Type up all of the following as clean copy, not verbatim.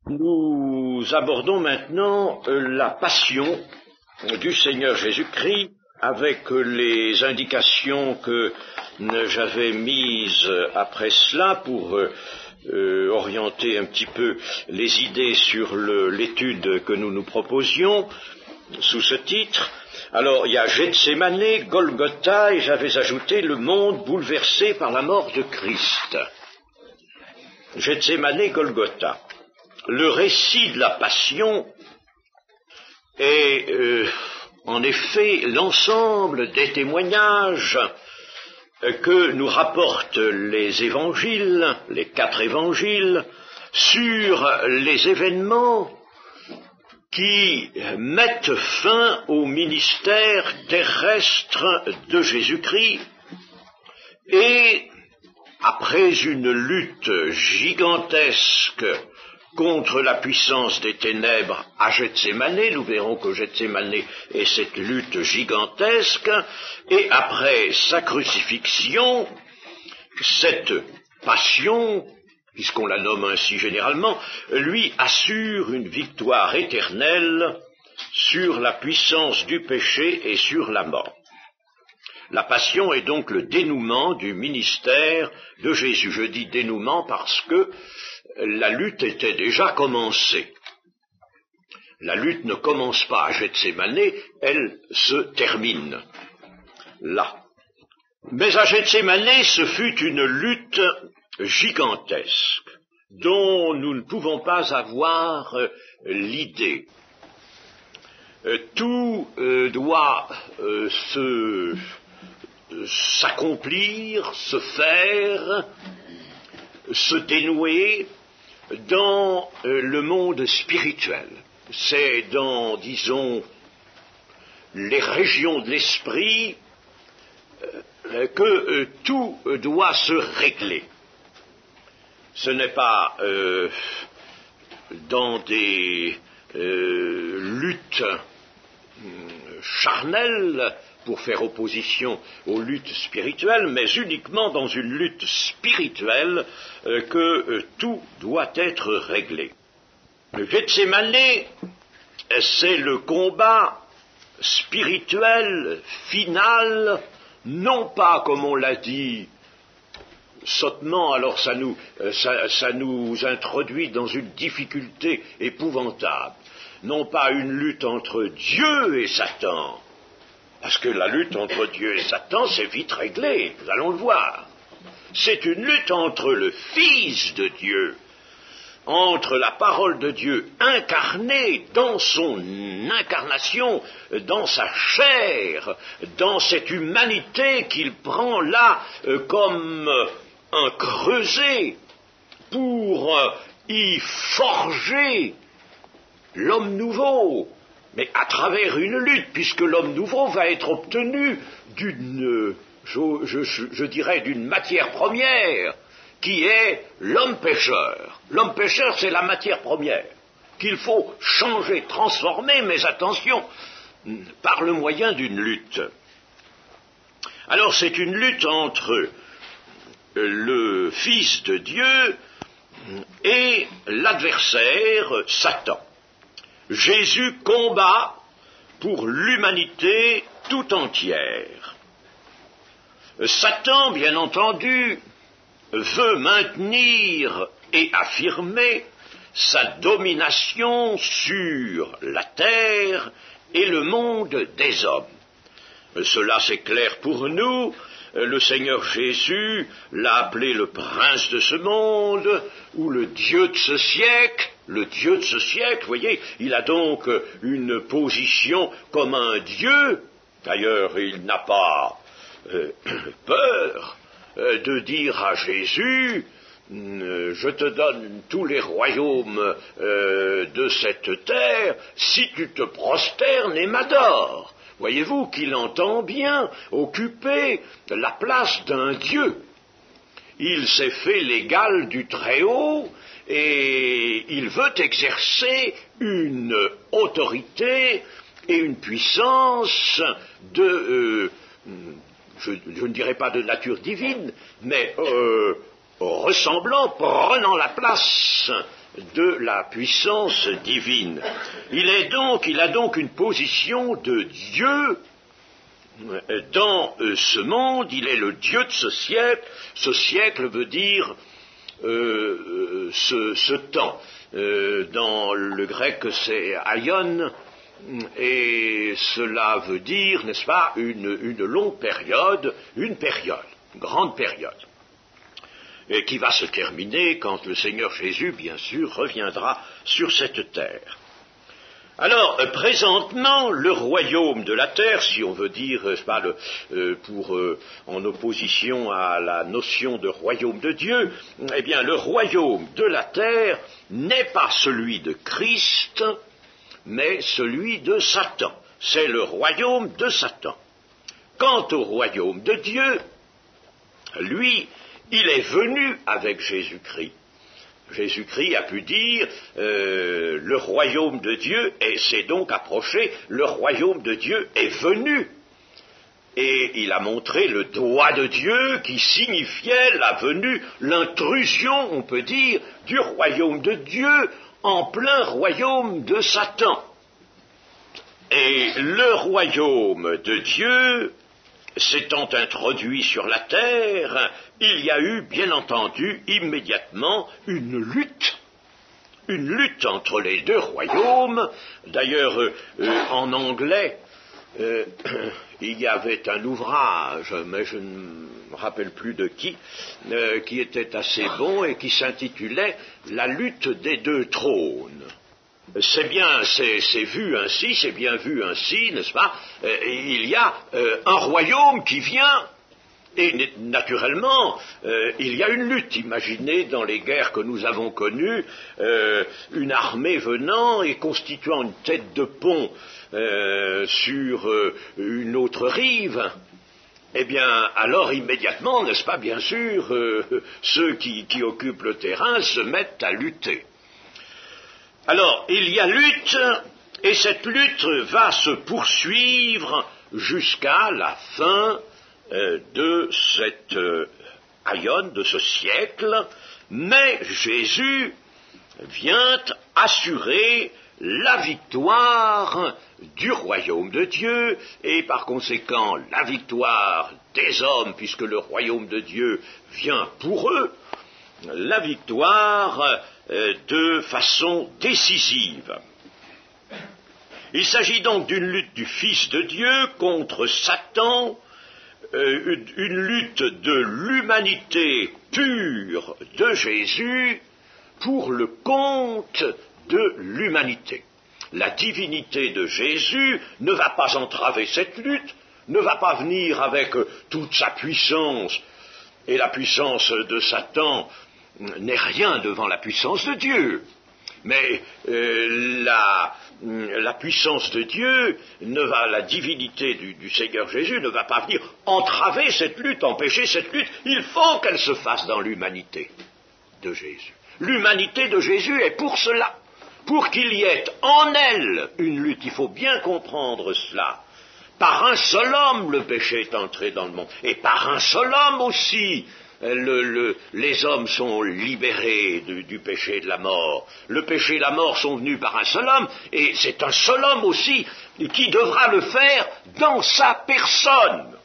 Nous abordons maintenant la passion du Seigneur Jésus-Christ avec les indications que j'avais mises après cela pour orienter un petit peu les idées sur l'étude que nous nous proposions sous ce titre. Alors, il y a Gethsémané, Golgotha, et j'avais ajouté le monde bouleversé par la mort de Christ. Gethsémané, Golgotha. Le récit de la passion est en effet l'ensemble des témoignages que nous rapportent les évangiles, les 4 évangiles, sur les événements qui mettent fin au ministère terrestre de Jésus-Christ et, après une lutte gigantesque contre la puissance des ténèbres à Gethsémané, nous verrons que Gethsémané est cette lutte gigantesque, et après sa crucifixion, cette passion, puisqu'on la nomme ainsi généralement, lui assure une victoire éternelle sur la puissance du péché et sur la mort. La passion est donc le dénouement du ministère de Jésus. Je dis dénouement parce que la lutte était déjà commencée. La lutte ne commence pas à Gethsémané, elle se termine là. Mais à Gethsémané, ce fut une lutte gigantesque, dont nous ne pouvons pas avoir l'idée. Tout doit s'accomplir, se faire, se dénouer dans le monde spirituel. C'est dans, disons, les régions de l'esprit que tout doit se régler. Ce n'est pas dans des luttes charnelles pour faire opposition aux luttes spirituelles, mais uniquement dans une lutte spirituelle que tout doit être réglé. Le Gethsémané, c'est le combat spirituel final, non pas, comme on l'a dit sottement, alors ça nous introduit dans une difficulté épouvantable, non pas une lutte entre Dieu et Satan, parce que la lutte entre Dieu et Satan, c'est vite réglé, nous allons le voir. C'est une lutte entre le Fils de Dieu, entre la parole de Dieu incarnée dans son incarnation, dans sa chair, dans cette humanité qu'il prend là comme un creuset pour y forger l'homme nouveau, mais à travers une lutte, puisque l'homme nouveau va être obtenu d'une, je dirais, d'une matière première, qui est l'homme pécheur. L'homme pécheur, c'est la matière première, qu'il faut changer, transformer, mais attention, par le moyen d'une lutte. Alors c'est une lutte entre le Fils de Dieu et l'adversaire, Satan. Jésus combat pour l'humanité tout entière. Satan, bien entendu, veut maintenir et affirmer sa domination sur la terre et le monde des hommes. Cela c'est clair pour nous. Le Seigneur Jésus l'a appelé le prince de ce monde, ou le Dieu de ce siècle. Le Dieu de ce siècle, vous voyez, il a donc une position comme un Dieu. D'ailleurs, il n'a pas peur de dire à Jésus, je te donne tous les royaumes de cette terre si tu te prosternes et m'adores. Voyez-vous qu'il entend bien occuper la place d'un Dieu. Il s'est fait l'égal du Très-Haut et il veut exercer une autorité et une puissance de, je ne dirais pas de nature divine, mais ressemblant, prenant la place de la puissance divine. Il a donc une position de Dieu dans ce monde. Il est le Dieu de ce siècle. Ce siècle veut dire ce temps. Dans le grec, c'est aion, et cela veut dire, n'est-ce pas, une longue période, une grande période, et qui va se terminer quand le Seigneur Jésus, bien sûr, reviendra sur cette terre. Alors, présentement, le royaume de la terre, si on veut dire, pas en opposition à la notion de royaume de Dieu, eh bien, le royaume de la terre n'est pas celui de Christ, mais celui de Satan. C'est le royaume de Satan. Quant au royaume de Dieu, lui, il est venu avec Jésus-Christ. Jésus-Christ a pu dire le royaume de Dieu s'est donc approché, le royaume de Dieu est venu. Et il a montré le doigt de Dieu qui signifiait la venue, l'intrusion, on peut dire, du royaume de Dieu en plein royaume de Satan. Et le royaume de Dieu s'étant introduit sur la terre, il y a eu, bien entendu, immédiatement une lutte entre les deux royaumes. D'ailleurs, en anglais, il y avait un ouvrage, mais je ne me rappelle plus de qui était assez bon et qui s'intitulait « La lutte des deux trônes ». C'est bien vu ainsi, n'est-ce pas? Il y a un royaume qui vient, et naturellement, il y a une lutte. Imaginez dans les guerres que nous avons connues, une armée venant et constituant une tête de pont sur une autre rive. Eh bien, alors immédiatement, n'est-ce pas, bien sûr, ceux qui occupent le terrain se mettent à lutter. Alors, il y a lutte, et cette lutte va se poursuivre jusqu'à la fin de cette aion, de ce siècle, mais Jésus vient assurer la victoire du royaume de Dieu, et par conséquent la victoire des hommes, puisque le royaume de Dieu vient pour eux, la victoire de façon décisive. Il s'agit donc d'une lutte du Fils de Dieu contre Satan, une lutte de l'humanité pure de Jésus pour le compte de l'humanité. La divinité de Jésus ne va pas entraver cette lutte, ne va pas venir avec toute sa puissance, et la puissance de Satan n'est rien devant la puissance de Dieu. Mais la puissance de Dieu, la divinité du Seigneur Jésus ne va pas venir entraver cette lutte, empêcher cette lutte. Il faut qu'elle se fasse dans l'humanité de Jésus. L'humanité de Jésus est pour cela, pour qu'il y ait en elle une lutte. Il faut bien comprendre cela. Par un seul homme, le péché est entré dans le monde. Et par un seul homme aussi, les hommes sont libérés du péché et de la mort. Le péché et la mort sont venus par un seul homme, et c'est un seul homme aussi qui devra le faire dans sa personne.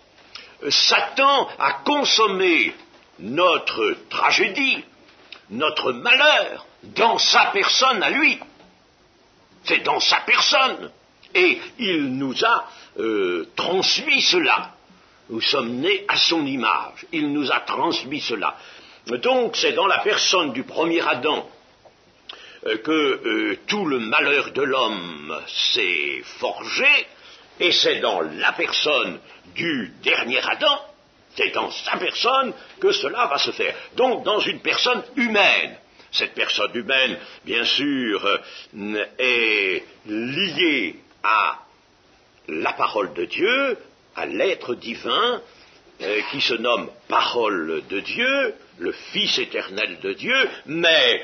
Satan a consommé notre tragédie, notre malheur, dans sa personne à lui. C'est dans sa personne. Et il nous a transmis cela. Nous sommes nés à son image. Il nous a transmis cela. Donc c'est dans la personne du premier Adam que tout le malheur de l'homme s'est forgé, et c'est dans la personne du dernier Adam, c'est dans sa personne que cela va se faire. Donc dans une personne humaine. Cette personne humaine, bien sûr, est liée à la parole de Dieu, à l'être divin, qui se nomme parole de Dieu, le Fils éternel de Dieu, mais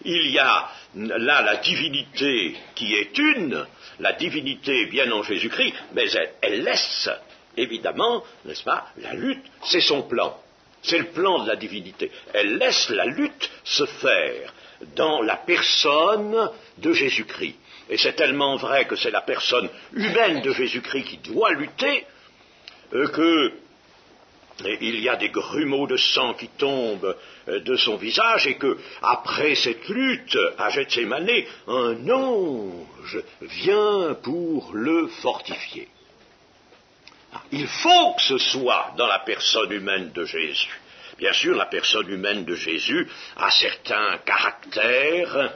il y a là la divinité qui est une, la divinité bien en Jésus-Christ, mais elle laisse, évidemment, n'est-ce pas, la lutte, c'est son plan. C'est le plan de la divinité. Elle laisse la lutte se faire dans la personne de Jésus-Christ. Et c'est tellement vrai que c'est la personne humaine de Jésus-Christ qui doit lutter, il y a des grumeaux de sang qui tombent de son visage, et que, après cette lutte à Gethsémane, un ange vient pour le fortifier. Il faut que ce soit dans la personne humaine de Jésus. Bien sûr, la personne humaine de Jésus a certains caractères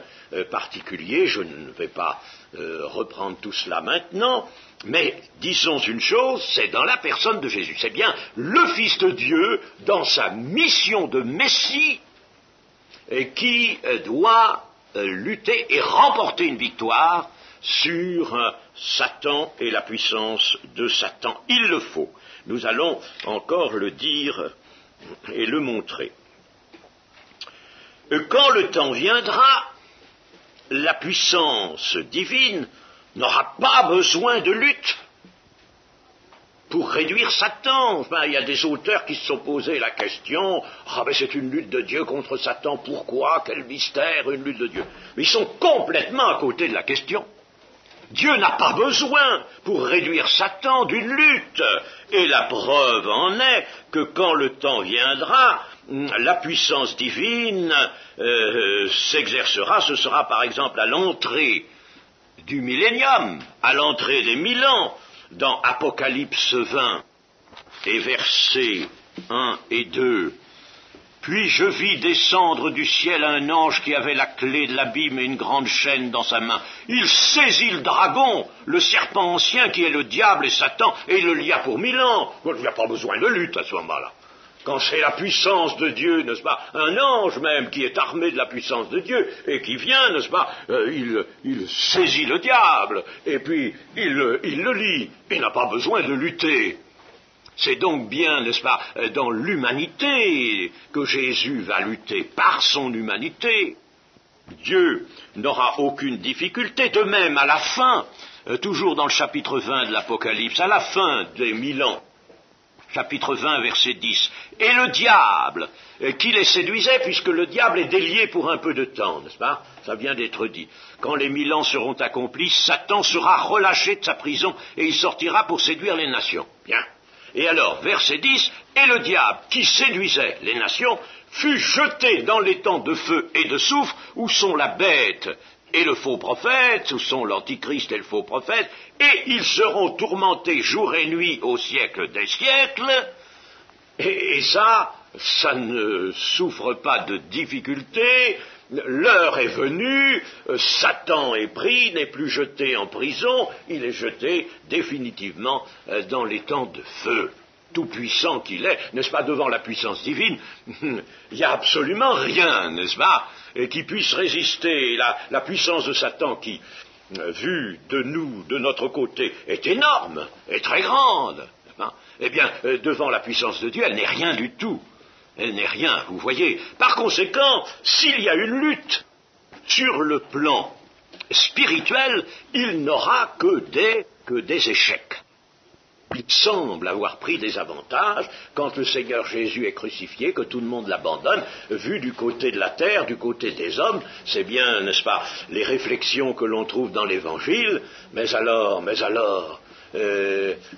particuliers, je ne vais pas reprendre tout cela maintenant, mais disons une chose, c'est dans la personne de Jésus, c'est bien le Fils de Dieu, dans sa mission de Messie, qui doit lutter et remporter une victoire sur Satan et la puissance de Satan. Il le faut. Nous allons encore le dire et le montrer. Quand le temps viendra, la puissance divine n'aura pas besoin de lutte pour réduire Satan. Enfin, il y a des auteurs qui se sont posé la question, mais c'est une lutte de Dieu contre Satan, pourquoi? Quel mystère, une lutte de Dieu. Mais ils sont complètement à côté de la question. Dieu n'a pas besoin, pour réduire Satan, d'une lutte. Et la preuve en est que quand le temps viendra, la puissance divine s'exercera. Ce sera par exemple à l'entrée du millénium, à l'entrée des 1000 ans, dans Apocalypse 20 et versets 1 et 2. Puis je vis descendre du ciel un ange qui avait la clé de l'abîme et une grande chaîne dans sa main. Il saisit le dragon, le serpent ancien qui est le diable et Satan, et il le lia pour 1000 ans. Il n'y a pas besoin de lutte à ce moment-là. Quand c'est la puissance de Dieu, n'est-ce pas, un ange même qui est armé de la puissance de Dieu et qui vient, n'est-ce pas, il saisit le diable et puis il le lie. Il n'a pas besoin de lutter. C'est donc bien, n'est-ce pas, dans l'humanité que Jésus va lutter, par son humanité. Dieu n'aura aucune difficulté, de même à la fin, toujours dans le chapitre 20 de l'Apocalypse, à la fin des 1000 ans, chapitre 20, verset 10, et le diable qui les séduisait, puisque le diable est délié pour un peu de temps, n'est-ce pas? Ça vient d'être dit. Quand les 1000 ans seront accomplis, Satan sera relâché de sa prison et il sortira pour séduire les nations. Bien. Et alors, verset 10, et le diable qui séduisait les nations fut jeté dans les temps de feu et de soufre où sont la bête et le faux prophète, où sont l'antichrist et le faux prophète, et ils seront tourmentés jour et nuit au siècle des siècles, et ça ne souffre pas de difficulté. L'heure est venue, Satan est pris, n'est plus jeté en prison, il est jeté définitivement dans les temps de feu. Tout puissant qu'il est, n'est-ce pas, devant la puissance divine, il n'y a absolument rien, n'est-ce pas, qui puisse résister. La puissance de Satan qui, vue de nous, de notre côté, est énorme, est très grande, eh bien, devant la puissance de Dieu, elle n'est rien du tout. Elle n'est rien, vous voyez. Par conséquent, s'il y a une lutte sur le plan spirituel, il n'aura que des échecs. Il semble avoir pris des avantages quand le Seigneur Jésus est crucifié, que tout le monde l'abandonne, vu du côté de la terre, du côté des hommes. C'est bien, n'est-ce pas, les réflexions que l'on trouve dans l'Évangile. Mais alors,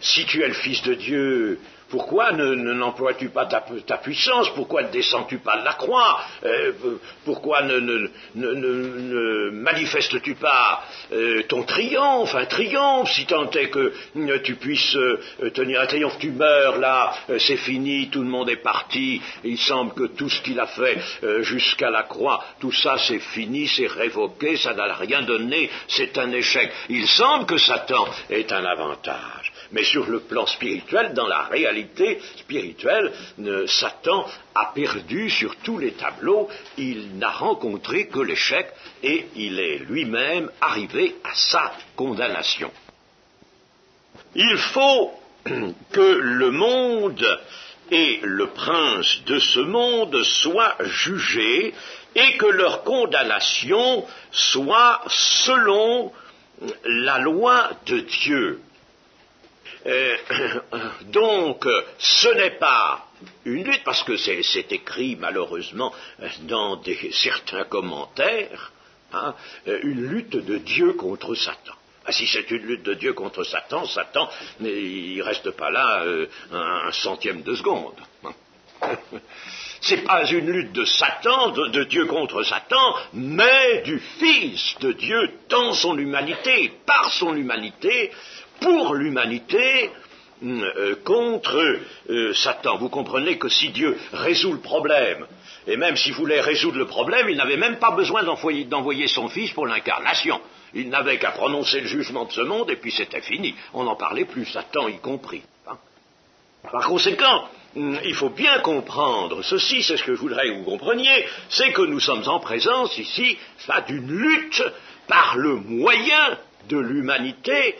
si tu es le Fils de Dieu, pourquoi n'emploies-tu pas ta puissance? Pourquoi ne descends-tu pas de la croix? Pourquoi ne manifestes-tu pas ton triomphe, un triomphe, si tant est que tu puisses tenir un triomphe? Tu meurs là, c'est fini, tout le monde est parti, il semble que tout ce qu'il a fait jusqu'à la croix, tout ça c'est fini, c'est révoqué, ça n'a rien donné, c'est un échec. Il semble que Satan ait un avantage. Mais sur le plan spirituel, dans la réalité spirituelle, Satan a perdu sur tous les tableaux, il n'a rencontré que l'échec et il est lui-même arrivé à sa condamnation. Il faut que le monde et le prince de ce monde soient jugés et que leur condamnation soit selon la loi de Dieu. Donc, ce n'est pas une lutte, parce que c'est écrit malheureusement dans certains commentaires, hein, une lutte de Dieu contre Satan. Ah, si c'est une lutte de Dieu contre Satan, Satan, il ne reste pas là un centième de seconde. C'est pas une lutte de Satan, de Dieu contre Satan, mais du Fils de Dieu dans son humanité, par son humanité, pour l'humanité, contre Satan. Vous comprenez que si Dieu résout le problème, et même s'il voulait résoudre le problème, il n'avait même pas besoin d'envoyer son Fils pour l'incarnation. Il n'avait qu'à prononcer le jugement de ce monde, et puis c'était fini. On n'en parlait plus, Satan y compris. Par conséquent, il faut bien comprendre ceci, c'est ce que je voudrais que vous compreniez, c'est que nous sommes en présence ici d'une lutte par le moyen de l'humanité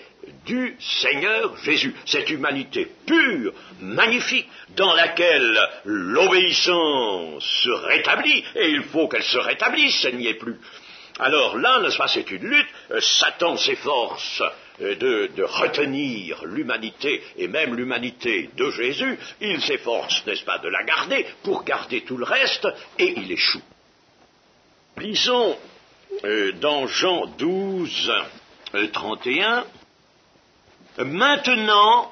du Seigneur Jésus. Cette humanité pure, magnifique, dans laquelle l'obéissance se rétablit, et il faut qu'elle se rétablisse, ça n'y est plus. Alors là, n'est-ce pas, c'est une lutte, Satan s'efforce de retenir l'humanité, et même l'humanité de Jésus, il s'efforce, n'est-ce pas, de la garder, pour garder tout le reste, et il échoue. Lisons dans Jean 12, 31, « Maintenant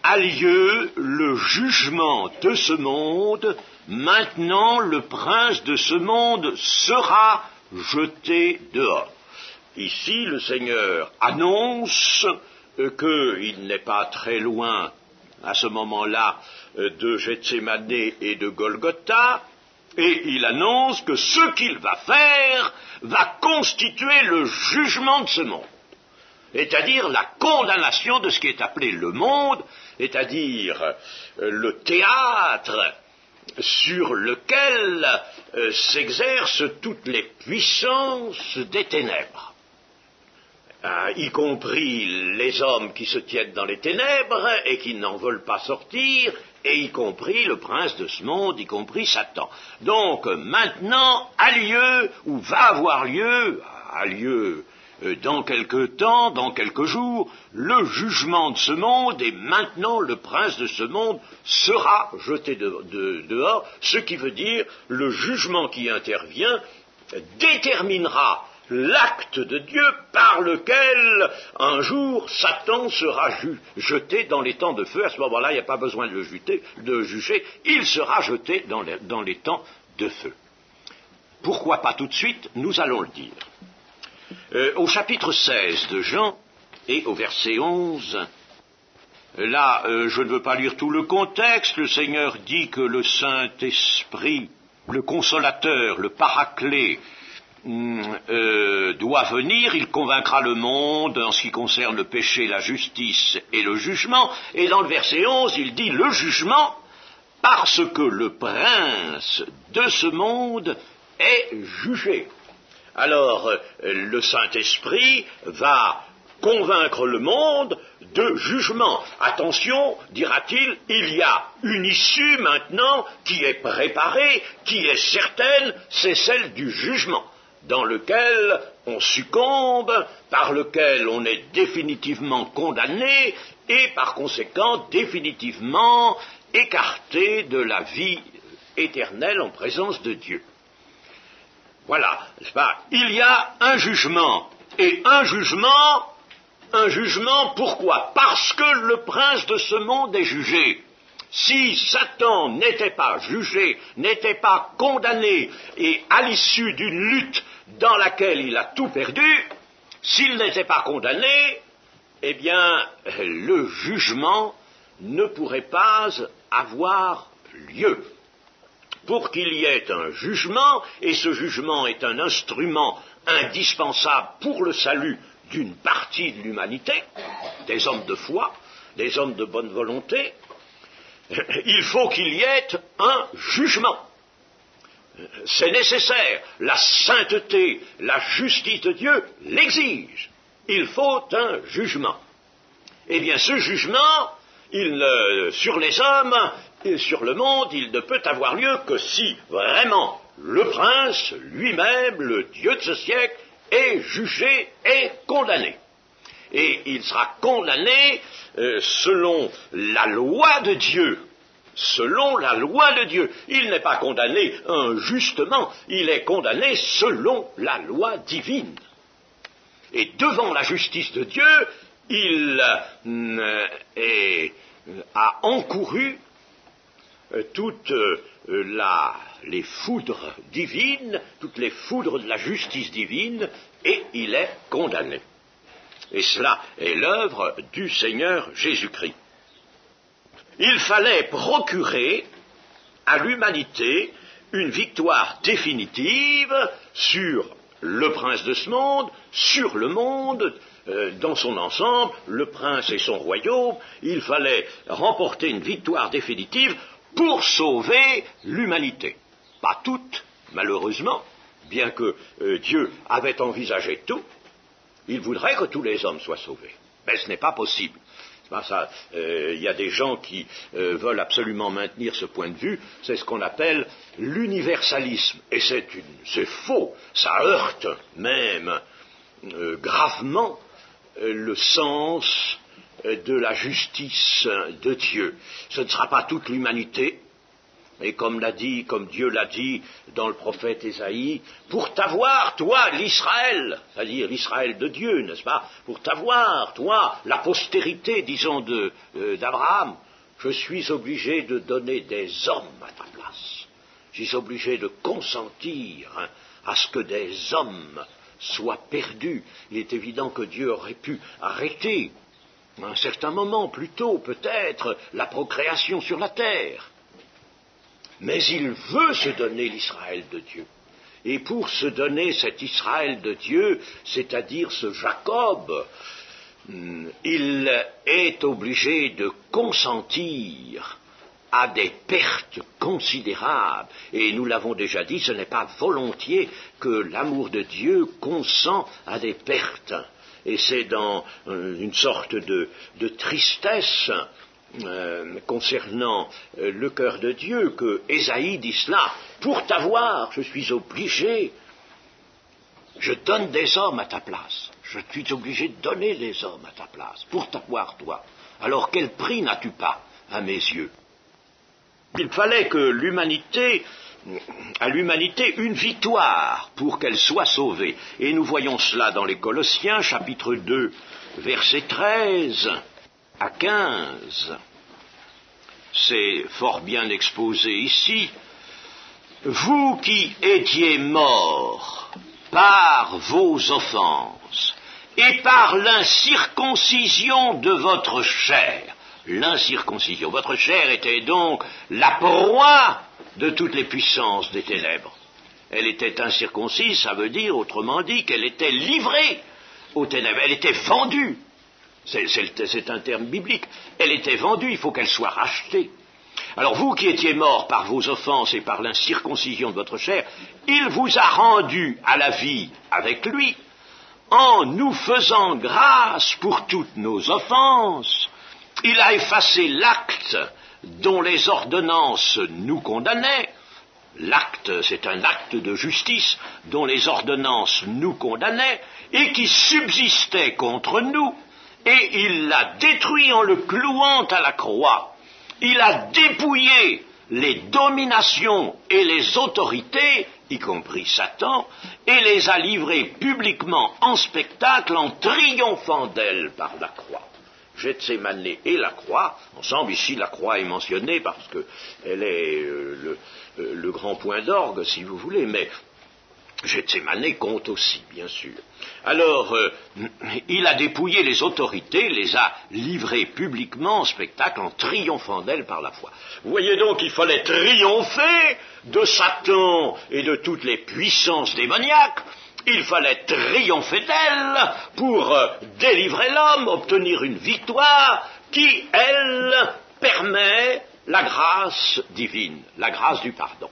a lieu le jugement de ce monde, maintenant le prince de ce monde sera jeté dehors. » Ici, le Seigneur annonce qu'il n'est pas très loin, à ce moment-là, de Gethsémane et de Golgotha, et il annonce que ce qu'il va faire va constituer le jugement de ce monde, c'est-à-dire la condamnation de ce qui est appelé le monde, c'est-à-dire le théâtre sur lequel s'exercent toutes les puissances des ténèbres. Y compris les hommes qui se tiennent dans les ténèbres et qui n'en veulent pas sortir, et y compris le prince de ce monde, y compris Satan. Donc maintenant a lieu, ou va avoir lieu, dans quelque temps, dans quelques jours, le jugement de ce monde, et maintenant le prince de ce monde sera jeté dehors, ce qui veut dire le jugement qui intervient déterminera l'acte de Dieu par lequel un jour Satan sera jeté dans les temps de feu. À ce moment-là, il n'y a pas besoin de le juger, il sera jeté dans les temps de feu. Pourquoi pas tout de suite? Nous allons le dire. Au chapitre 16 de Jean et au verset 11, là, je ne veux pas lire tout le contexte, le Seigneur dit que le Saint-Esprit, le Consolateur, le Paraclet, doit venir, il convaincra le monde en ce qui concerne le péché, la justice et le jugement, et dans le verset 11, il dit le jugement, parce que le prince de ce monde est jugé. Alors, le Saint-Esprit va convaincre le monde de jugement. Attention, dira-t-il, il y a une issue maintenant qui est préparée, qui est certaine, c'est celle du jugement, dans lequel on succombe, par lequel on est définitivement condamné et par conséquent définitivement écarté de la vie éternelle en présence de Dieu. Voilà, n'est-ce pas? Il y a un jugement, et un jugement, pourquoi? Parce que le prince de ce monde est jugé. Si Satan n'était pas jugé, n'était pas condamné, et à l'issue d'une lutte dans laquelle il a tout perdu, s'il n'était pas condamné, eh bien, le jugement ne pourrait pas avoir lieu. Pour qu'il y ait un jugement, et ce jugement est un instrument indispensable pour le salut d'une partie de l'humanité, des hommes de foi, des hommes de bonne volonté, il faut qu'il y ait un jugement. C'est nécessaire. La sainteté, la justice de Dieu l'exige. Il faut un jugement. Eh bien, ce jugement, sur les hommes et sur le monde, il ne peut avoir lieu que si vraiment le prince lui-même, le Dieu de ce siècle, est jugé et condamné. Et il sera condamné selon la loi de Dieu, selon la loi de Dieu. Il n'est pas condamné injustement, il est condamné selon la loi divine. Et devant la justice de Dieu, il a encouru toutes les foudres divines, toutes les foudres de la justice divine, et il est condamné. Et cela est l'œuvre du Seigneur Jésus-Christ. Il fallait procurer à l'humanité une victoire définitive sur le prince de ce monde, sur le monde, dans son ensemble, le prince et son royaume. Il fallait remporter une victoire définitive pour sauver l'humanité. Pas toute, malheureusement, bien que Dieu avait envisagé tout, il voudrait que tous les hommes soient sauvés. Mais ce n'est pas possible. Il y a des gens qui veulent absolument maintenir ce point de vue, c'est ce qu'on appelle l'universalisme. Et c'est faux, ça heurte même gravement le sens de la justice de Dieu. Ce ne sera pas toute l'humanité, et comme Dieu l'a dit dans le prophète Ésaïe, pour t'avoir, toi, l'Israël, c'est-à-dire l'Israël de Dieu, n'est-ce pas, pour t'avoir, toi, la postérité, disons, d'Abraham, je suis obligé de donner des hommes à ta place. Je suis obligé de consentir à ce que des hommes soient perdus. Il est évident que Dieu aurait pu arrêter, à un certain moment, plus tôt, peut-être, la procréation sur la terre. Mais il veut se donner l'Israël de Dieu. Et pour se donner cet Israël de Dieu, c'est-à-dire ce Jacob, il est obligé de consentir à des pertes considérables. Et nous l'avons déjà dit, ce n'est pas volontiers que l'amour de Dieu consent à des pertes. Et c'est dans une sorte de tristesse concernant le cœur de Dieu que Ésaïe dit cela. Pour t'avoir, je suis obligé, je donne des hommes à ta place. Je suis obligé de donner des hommes à ta place, pour t'avoir toi. Alors quel prix n'as-tu pas à mes yeux? Il fallait que à l'humanité une victoire pour qu'elle soit sauvée. Et nous voyons cela dans les Colossiens, chapitre 2, verset 13 à 15. C'est fort bien exposé ici. Vous qui étiez morts par vos offenses et par l'incirconcision de votre chair. L'incirconcision. Votre chair était donc la proie de toutes les puissances des ténèbres. Elle était incirconcise, ça veut dire, autrement dit, qu'elle était livrée aux ténèbres. Elle était vendue. C'est un terme biblique. Elle était vendue, il faut qu'elle soit rachetée. Alors vous qui étiez morts par vos offenses et par l'incirconcision de votre chair, il vous a rendu à la vie avec lui, en nous faisant grâce pour toutes nos offenses. Il a effacé l'acte dont les ordonnances nous condamnaient. L'acte, c'est un acte de justice dont les ordonnances nous condamnaient et qui subsistait contre nous. Et il l'a détruit en le clouant à la croix. Il a dépouillé les dominations et les autorités, y compris Satan, et les a livrées publiquement en spectacle en triomphant d'elles par la croix. Gethsémane et la croix, ensemble, ici la croix est mentionnée parce qu'elle est le grand point d'orgue, si vous voulez, mais Gethsémane compte aussi, bien sûr. Alors, il a dépouillé les autorités, les a livrées publiquement en spectacle, en triomphant d'elles par la foi. Vous voyez donc qu'il fallait triompher de Satan et de toutes les puissances démoniaques. Il fallait triompher d'elles pour délivrer l'homme, obtenir une victoire qui, elle, permet la grâce divine, la grâce du pardon,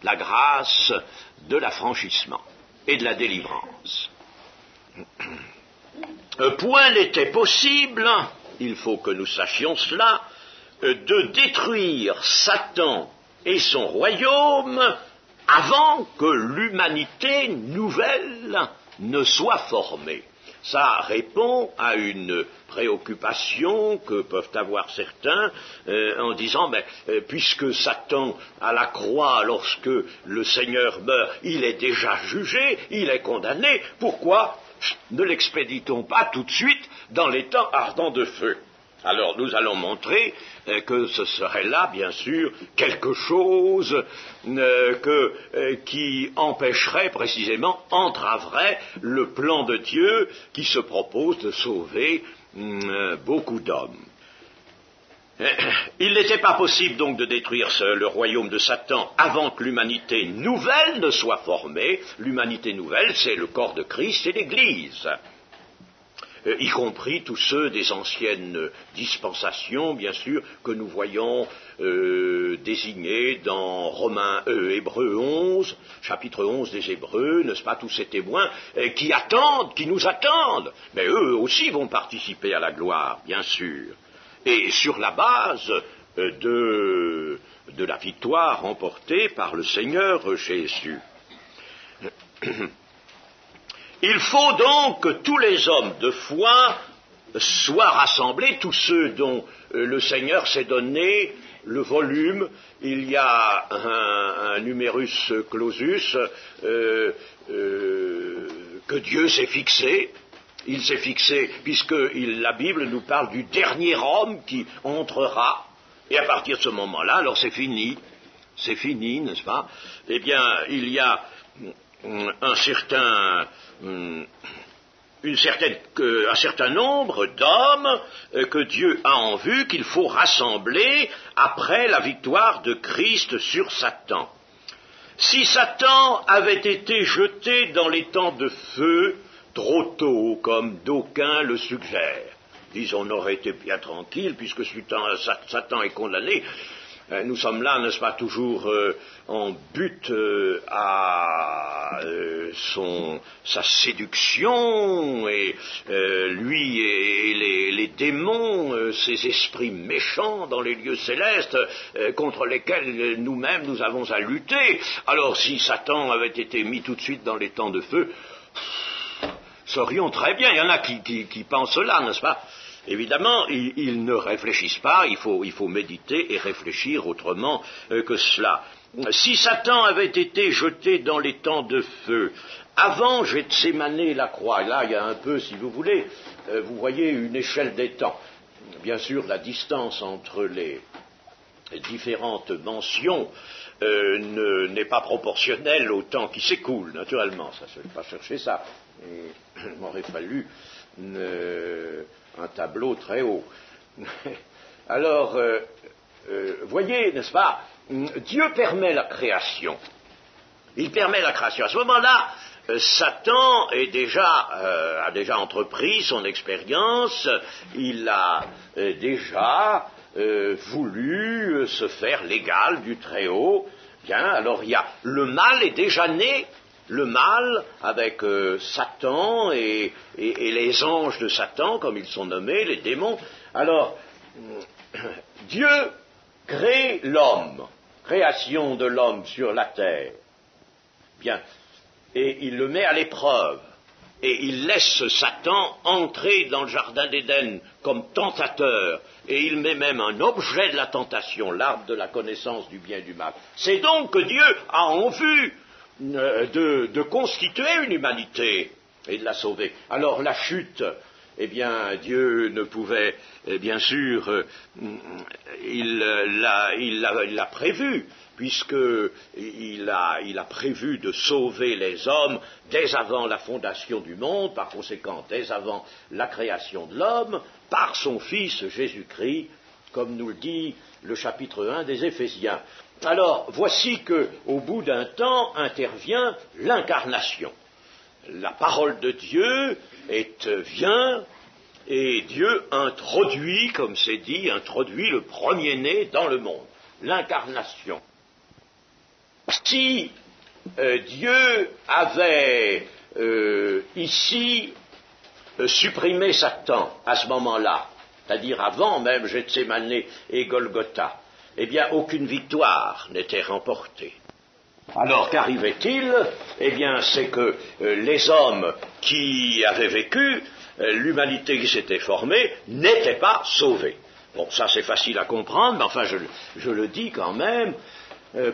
la grâce de l'affranchissement et de la délivrance. Point n'était possible, il faut que nous sachions cela, de détruire Satan et son royaume avant que l'humanité nouvelle ne soit formée. Ça répond à une préoccupation que peuvent avoir certains en disant, puisque Satan à la croix, lorsque le Seigneur meurt, il est déjà jugé, il est condamné, pourquoi ne l'expédie-t-on pas tout de suite dans les temps ardents de feu? Alors nous allons montrer que ce serait là, bien sûr, quelque chose qui empêcherait précisément, entraverait le plan de Dieu qui se propose de sauver beaucoup d'hommes. Il n'était pas possible donc de détruire le royaume de Satan avant que l'humanité nouvelle ne soit formée. L'humanité nouvelle, c'est le corps de Christ et l'Église. Y compris tous ceux des anciennes dispensations, bien sûr, que nous voyons désignés dans Hébreux 11, chapitre 11 des Hébreux, n'est-ce pas, tous ces témoins qui nous attendent, mais eux aussi vont participer à la gloire, bien sûr, et sur la base de la victoire remportée par le Seigneur Jésus. Il faut donc que tous les hommes de foi soient rassemblés, tous ceux dont le Seigneur s'est donné le volume. Il y a un numerus clausus que Dieu s'est fixé. Il s'est fixé, puisque la Bible nous parle du dernier homme qui entrera, et à partir de ce moment-là, alors c'est fini, n'est-ce pas? Eh bien, il y a un certain nombre d'hommes que Dieu a en vue, qu'il faut rassembler après la victoire de Christ sur Satan. Si Satan avait été jeté dans les temps de feu trop tôt, comme d'aucuns le suggèrent, disons, on aurait été bien tranquille, puisque Satan est condamné. Nous sommes là, n'est-ce pas, toujours en but à sa séduction, et lui et les démons, ces esprits méchants dans les lieux célestes, contre lesquels nous-mêmes nous avons à lutter. Alors si Satan avait été mis tout de suite dans les temps de feu, saurions très bien, il y en a qui pensent cela, n'est-ce pas? Évidemment, ils ne réfléchissent pas, il faut méditer et réfléchir autrement que cela. Si Satan avait été jeté dans les temps de feu, avant Gethsémanée la croix, là il y a un peu, si vous voulez, vous voyez une échelle des temps. Bien sûr, la distance entre les différentes mentions n'est pas proportionnelle au temps qui s'écoule, naturellement, ça ne se fait pas chercher ça. Il m'aurait fallu un tableau très haut. Alors, voyez, n'est-ce pas, Dieu permet la création. Il permet la création. À ce moment-là, Satan a déjà entrepris son expérience, il a déjà voulu se faire l'égal du Très-Haut. Bien, alors le mal est déjà né. Le mal, avec Satan et les anges de Satan, comme ils sont nommés, les démons. Alors, Dieu crée l'homme, création de l'homme sur la terre. Bien, et il le met à l'épreuve. Et il laisse Satan entrer dans le jardin d'Éden comme tentateur. Et il met même un objet de la tentation, l'arbre de la connaissance du bien et du mal. C'est donc que Dieu a en vue de constituer une humanité et de la sauver. Alors la chute, eh bien Dieu ne pouvait, bien sûr, il l'a prévu, puisqu'il a prévu de sauver les hommes dès avant la fondation du monde, par conséquent dès avant la création de l'homme, par son Fils Jésus-Christ, comme nous le dit le chapitre 1 des Éphésiens. Alors, voici qu'au bout d'un temps intervient l'incarnation. La parole de Dieu vient et Dieu introduit, comme c'est dit, le premier-né dans le monde. L'incarnation. Si Dieu avait ici supprimé Satan à ce moment-là, c'est-à-dire avant même Gethsémanée et Golgotha, eh bien, aucune victoire n'était remportée. Alors qu'arrivait-il? Eh bien, c'est que les hommes qui avaient vécu, l'humanité qui s'était formée, n'étaient pas sauvés. Bon, ça c'est facile à comprendre, mais enfin je le dis quand même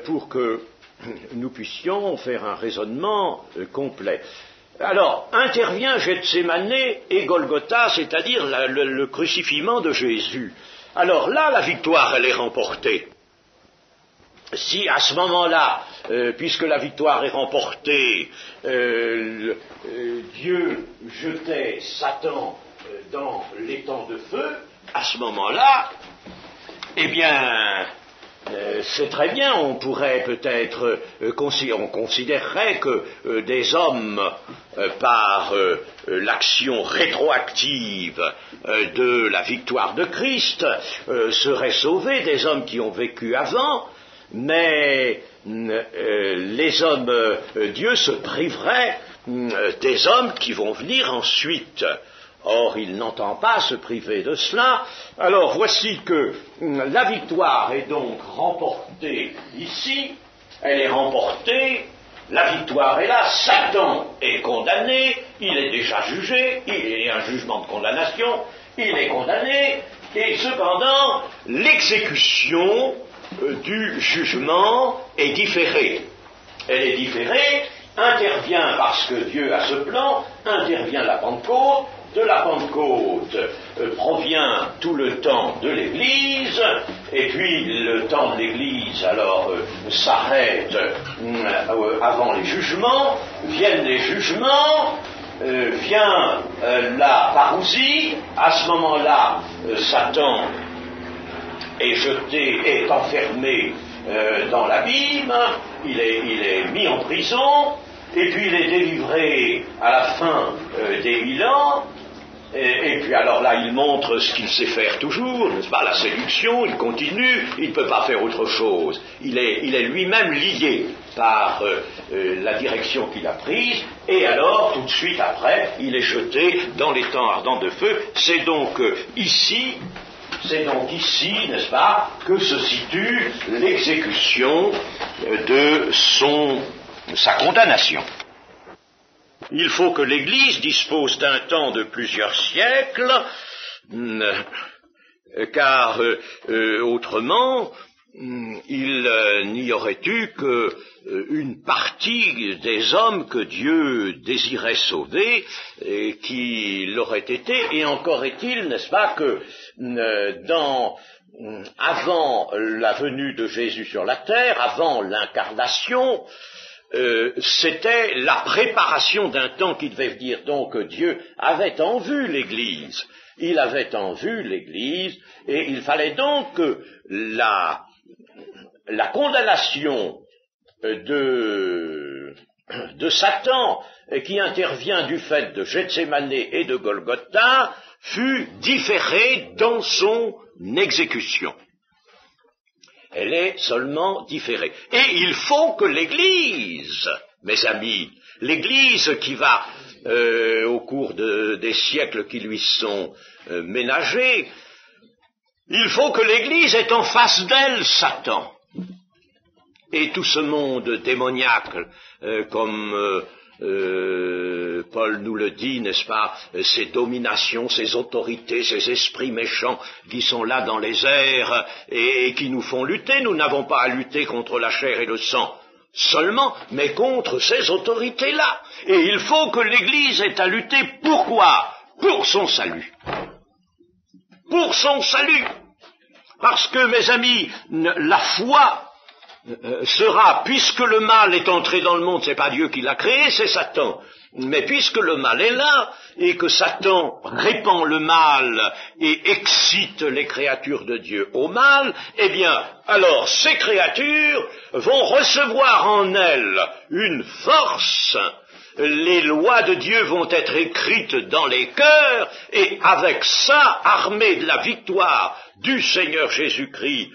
pour que nous puissions faire un raisonnement complet. Alors, intervient Gethsémane et Golgotha, c'est-à-dire le crucifixion de Jésus. Alors là, la victoire, elle est remportée. Si à ce moment-là, puisque la victoire est remportée, Dieu jetait Satan dans l'étang de feu, à ce moment-là, eh bien, c'est très bien, on pourrait peut-être, on considérerait que des hommes, par l'action rétroactive de la victoire de Christ, seraient sauvés, des hommes qui ont vécu avant, mais les hommes, Dieu se priverait des hommes qui vont venir ensuite. Or, il n'entend pas se priver de cela. Alors, voici que la victoire est donc remportée ici. Elle est remportée, la victoire est là, Satan est condamné, il est déjà jugé, il y a un jugement de condamnation, il est condamné, et cependant, l'exécution du jugement est différée. Elle est différée, intervient parce que Dieu a ce plan, intervient la Pentecôte. De la Pentecôte provient tout le temps de l'Église, et puis le temps de l'Église alors s'arrête avant les jugements, viennent les jugements, vient la parousie, à ce moment-là Satan est jeté, est enfermé dans l'abîme, il est mis en prison, et puis il est délivré à la fin des 1000 ans, et puis alors là il montre ce qu'il sait faire toujours, n'est-ce pas, la séduction, il continue, il ne peut pas faire autre chose, il est lui-même lié par la direction qu'il a prise, et alors tout de suite après il est jeté dans l'étang ardent de feu. C'est donc ici, n'est-ce pas, que se situe l'exécution de sa condamnation. Il faut que l'Église dispose d'un temps de plusieurs siècles, car autrement, il n'y aurait eu qu'une partie des hommes que Dieu désirait sauver, et qui l'auraient été, et encore est-il, n'est-ce pas, que avant la venue de Jésus sur la terre, avant l'incarnation, c'était la préparation d'un temps qui devait dire donc que Dieu avait en vue l'Église. Il avait en vue l'Église, et il fallait donc que la condamnation de Satan, qui intervient du fait de Gethsémane et de Golgotha, fût différée dans son exécution. Elle est seulement différée. Et il faut que l'Église, mes amis, l'Église qui va, au cours des siècles qui lui sont ménagés, il faut que l'Église ait en face d'elle Satan. Et tout ce monde démoniaque, comme Paul nous le dit, n'est-ce pas, ces dominations, ces autorités, ces esprits méchants qui sont là dans les airs et qui nous font lutter. Nous n'avons pas à lutter contre la chair et le sang seulement, mais contre ces autorités-là. Et il faut que l'Église ait à lutter. Pourquoi? Pour son salut. Pour son salut. Parce que, mes amis, la foi sera, puisque le mal est entré dans le monde, c'est pas Dieu qui l'a créé, c'est Satan. Mais puisque le mal est là, et que Satan répand le mal et excite les créatures de Dieu au mal, eh bien, alors ces créatures vont recevoir en elles une force, les lois de Dieu vont être écrites dans les cœurs, et avec ça, armés de la victoire du Seigneur Jésus-Christ,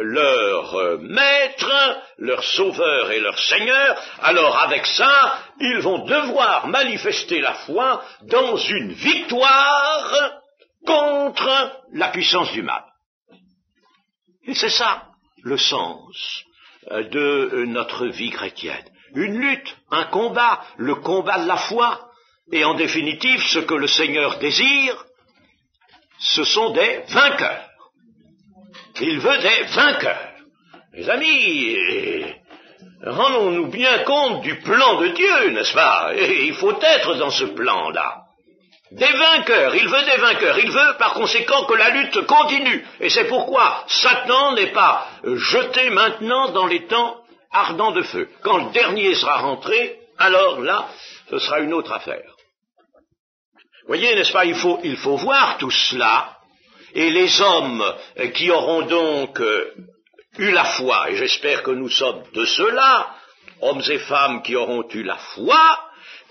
leur maître, leur sauveur et leur Seigneur, alors avec ça, ils vont devoir manifester la foi dans une victoire contre la puissance du mal. Et c'est ça le sens de notre vie chrétienne. Une lutte, un combat, le combat de la foi, et en définitive, ce que le Seigneur désire, ce sont des vainqueurs. Il veut des vainqueurs. Mes amis, rendons-nous bien compte du plan de Dieu, n'est-ce pas? Et il faut être dans ce plan-là. Des vainqueurs, il veut des vainqueurs, il veut par conséquent que la lutte continue. Et c'est pourquoi Satan n'est pas jeté maintenant dans les temps ardents de feu. Quand le dernier sera rentré, alors là, ce sera une autre affaire. Voyez, n'est-ce pas, il faut voir tout cela, et les hommes qui auront donc eu la foi, et j'espère que nous sommes de ceux-là, hommes et femmes qui auront eu la foi,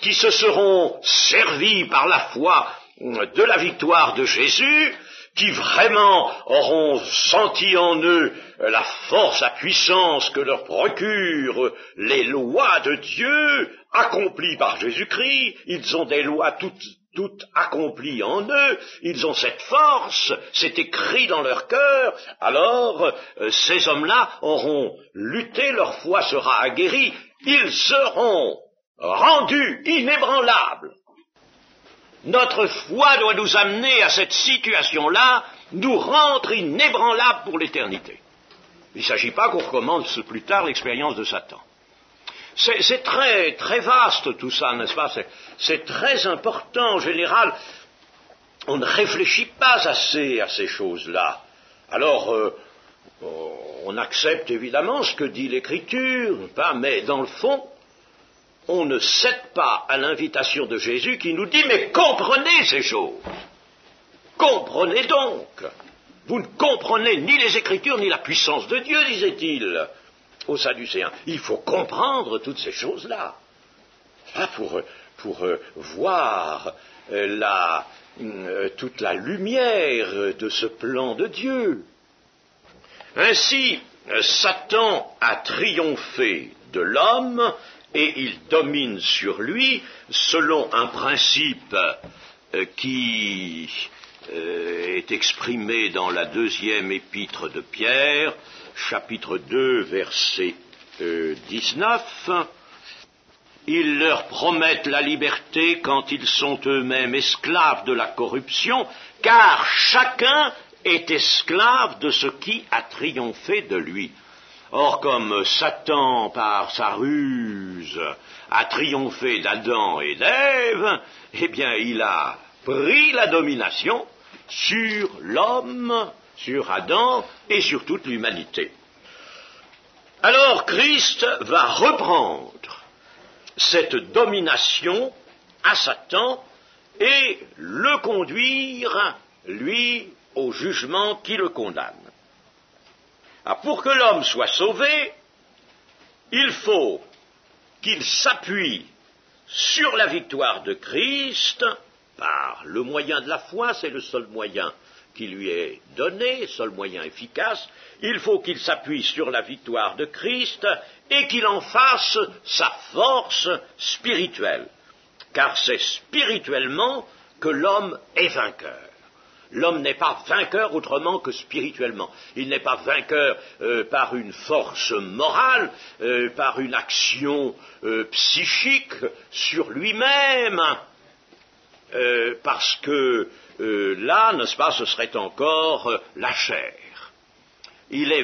qui se seront servis par la foi de la victoire de Jésus, qui vraiment auront senti en eux la force, la puissance que leur procurent les lois de Dieu, accomplies par Jésus-Christ. Ils ont des lois toutes accomplies en eux, ils ont cette force, c'est écrit dans leur cœur. Alors ces hommes-là auront lutté, leur foi sera aguerrie, ils seront rendus inébranlables. Notre foi doit nous amener à cette situation-là, nous rendre inébranlables pour l'éternité. Il ne s'agit pas qu'on recommence plus tard l'expérience de Satan. C'est très, très vaste tout ça, n'est-ce pas? C'est très important. En général, on ne réfléchit pas assez à ces choses-là. Alors, on accepte évidemment ce que dit l'Écriture, mais dans le fond, on ne cède pas à l'invitation de Jésus qui nous dit « Mais comprenez ces choses. Comprenez donc. Vous ne comprenez ni les Écritures ni la puissance de Dieu, disait-il aux Sadducéens. Il faut comprendre toutes ces choses-là pour voir toute la lumière de ce plan de Dieu. » Ainsi, Satan a triomphé de l'homme et il domine sur lui selon un principe qui est exprimé dans la deuxième épître de Pierre, chapitre 2, verset 19. Ils leur promettent la liberté quand ils sont eux-mêmes esclaves de la corruption, car chacun est esclave de ce qui a triomphé de lui. Or, comme Satan, par sa ruse, a triomphé d'Adam et d'Ève, eh bien, il a pris la domination sur l'homme, sur Adam et sur toute l'humanité. Alors, Christ va reprendre cette domination à Satan et le conduire, lui, au jugement qui le condamne. Pour que l'homme soit sauvé, il faut qu'il s'appuie sur la victoire de Christ par le moyen de la foi, c'est le seul moyen qui lui est donné, seul moyen efficace. Il faut qu'il s'appuie sur la victoire de Christ et qu'il en fasse sa force spirituelle, car c'est spirituellement que l'homme est vainqueur. L'homme n'est pas vainqueur autrement que spirituellement. Il n'est pas vainqueur par une force morale, par une action psychique sur lui-même, parce que là, n'est-ce pas, ce serait encore la chair. Il est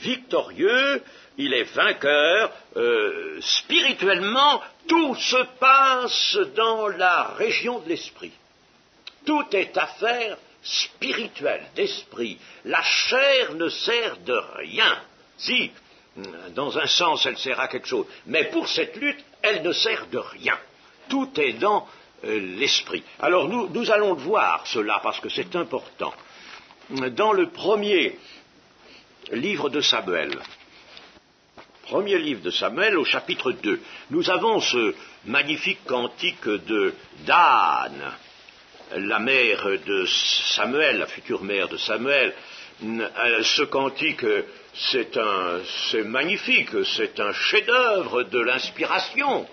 victorieux, il est vainqueur, spirituellement, tout se passe dans la région de l'esprit. Tout est affaire spirituelle, d'esprit. La chair ne sert de rien. Si, dans un sens, elle sert à quelque chose. Mais pour cette lutte, elle ne sert de rien. Tout est dans l'esprit. Alors nous allons le voir, cela, parce que c'est important. Dans le premier livre de Samuel, au chapitre 2, nous avons ce magnifique cantique de d'Anne, la mère de Samuel, la future mère de Samuel. Ce cantique, c'est magnifique, c'est un chef-d'œuvre de l'inspiration,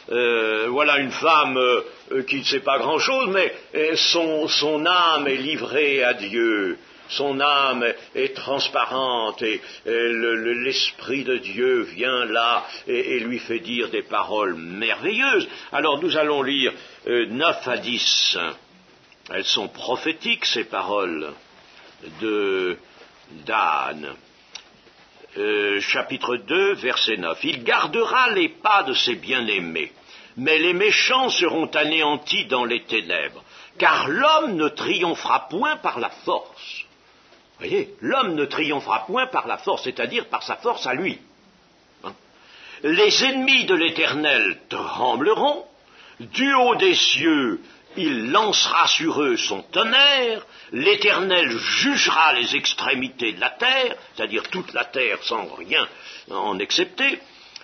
voilà une femme qui ne sait pas grand-chose, mais son âme est livrée à Dieu. son âme est transparente et l'Esprit de Dieu vient là et lui fait dire des paroles merveilleuses. Alors nous allons lire 9 à 10. Elles sont prophétiques, ces paroles d'Anne. Chapitre 2, verset 9. Il gardera les pas de ses bien-aimés, mais les méchants seront anéantis dans les ténèbres, car l'homme ne triomphera point par la force. Vous voyez, l'homme ne triomphera point par la force, c'est-à-dire par sa force à lui. Les ennemis de l'Éternel trembleront, du haut des cieux, il lancera sur eux son tonnerre, l'Éternel jugera les extrémités de la terre, c'est-à-dire toute la terre sans rien en excepter,